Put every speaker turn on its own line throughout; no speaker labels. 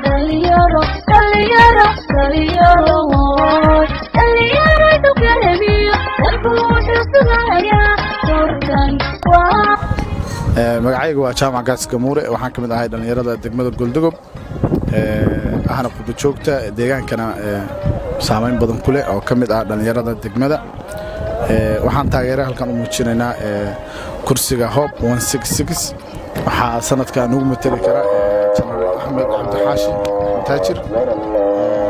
dhalinyaro dhalinyaro dhalinyaro dhalinyaro dukaamiyo wuxuu sugayaa doorkan
magacaygu waa jaamac gaas gamuure waxaan kamid ahay dhalinyarada degmada Goldogob ahna qudbo joogta deegaankana saameyn badan ku leh oo kamid ah dhalinyarada degmada waxaan taageero halkan u muujinaynaa kursiga Hope 166 waxa sanadkan ugu matali kara General Ahmed Abdi Xaashi Taajir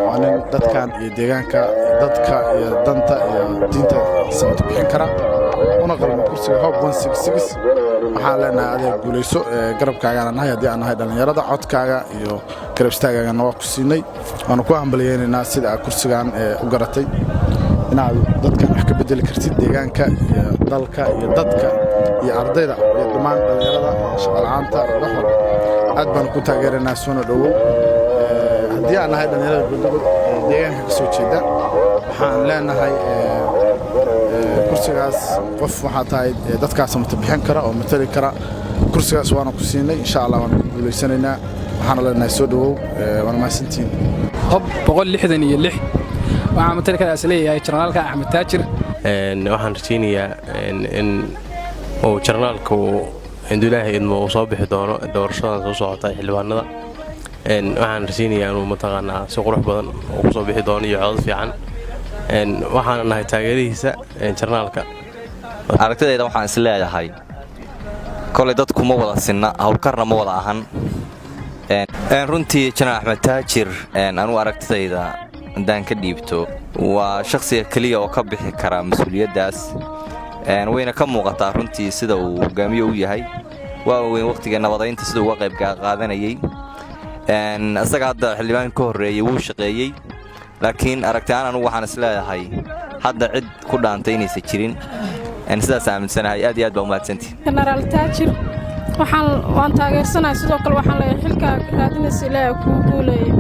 waan dadkan iyo deegaanka dadka iyo danta iyo diinta sababta bixin kara una qalmo kursiga Hope 166 waxaan leenahay adeeg guuleyso garabkaaga nahay hadii aan nahay dhalinyarada codkaaga iyo garab istaagaaga noo ku siinay waan ku hambalyeynaa sida kursigan u garatay inaad dadka wax ka bedeli kartid deegaanka iyo dalka iyo dadka iyo ardayda iyo dhamaan dhalinyarada shaqalaanta wax aad baan ku taageeranaa soo dhawow hadii aan nahay dhalinyarada Goldogob deegaanka ka soo jeeda waxaan leenahay kursigaas qof waxa tahay dadkaas ma bixin kara oo matali kara kursigaas waana ku siinay insha Allah waan guuleysanaynaa waxaan leenahay soo dhawow waan maasantiin
Hope 166 waxaan matali kara asleeyahay Generalka Ahmed Taajir
waxaan rajaynayaa in oo Generalku inuu Ilaahay inuu soo bixi doono doorashada soo socota xilwaanada waxaan rajaynayaa inuu mataqaanaa si qurux badan oo soo bixi doono iyo cod fiican waxaan nahay taageerihiisa Generalka
aragtidayda waxaan is leeyahay kolay dadku ma wada sinna hawlkarna ma wada ahan runtii General Ahmed Taajir anu aragtidayda hadaan ka dhiibto waa shakhsiga kaliya oo ka bixi kara mas'uuliyadaas wayna ka muuqataa runtii sida uu hogaamiye u yahay waa weyn waqtiga nabadaynta sida uu qayb qaadanayay asaga hadda xildhibaan ka horeeyay wuu shaqeeyay laakiin aragtaan anu waxaan is leeyahay hadda cid ku dhaantay inaysan jirin sidaas aaminsanahay aad iyo aad baa u mahadsantihiin
General Taajir waan taageersanahay sidoo kale waxaan leeyahay xilka raadinaysa Ilaahay ku guuleeyo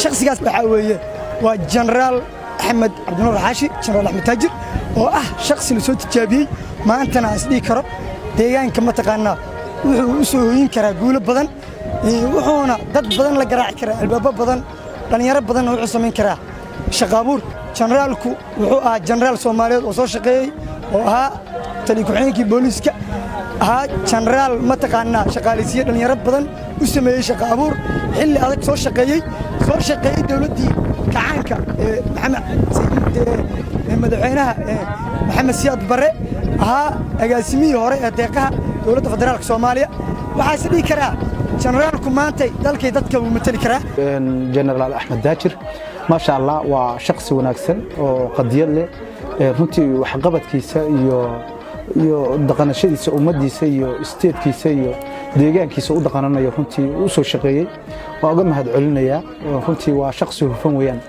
shakhsigaas waxa weeye waa General Ahmed Abdi Xaashi General Ahmed Taajir oo ah shakhsi la soo tijaabiyay maantana asdii karo deegaanka ma taqaanaa wuxuu u soo hooyin karaa guulo badan wuxuuna dad badan la garaaci karaa albaabo badan dhalinyaro badan oo sameyn kara shaqaabuur Generalku wuxuu ahaa General Soomaaliyeed oo soo shaqeeyay oo ahaa tali ku-xigeenkii booliska ahaa General ma taqaanaa shaqaaleysiye dhalinyaro badan u sameeyay shaqaabuur xilli adag soo shaqeeyay dawladii kacaanka madaxweynaha Maxamed Siyaad Barre ahaa agaasimihii hore ee deeqaha dawladda federaalka Soomaaliya waxa is dhigi karaa Generalku maanta dalkay dadka uu matali karaa
General Ahmed Taajir ma sha Allah waa shakhsi wanaagsan oo qadiyad leh runtii wax qabadkiisa iyo dhaqanashadiisa ummadiisa iyo isteedkiisa iyo deegaankiisa u dhaqananayo runtii u soo shaqeeyay waa uga mahad celinaya runtii waa shakhsi hufan weeyaan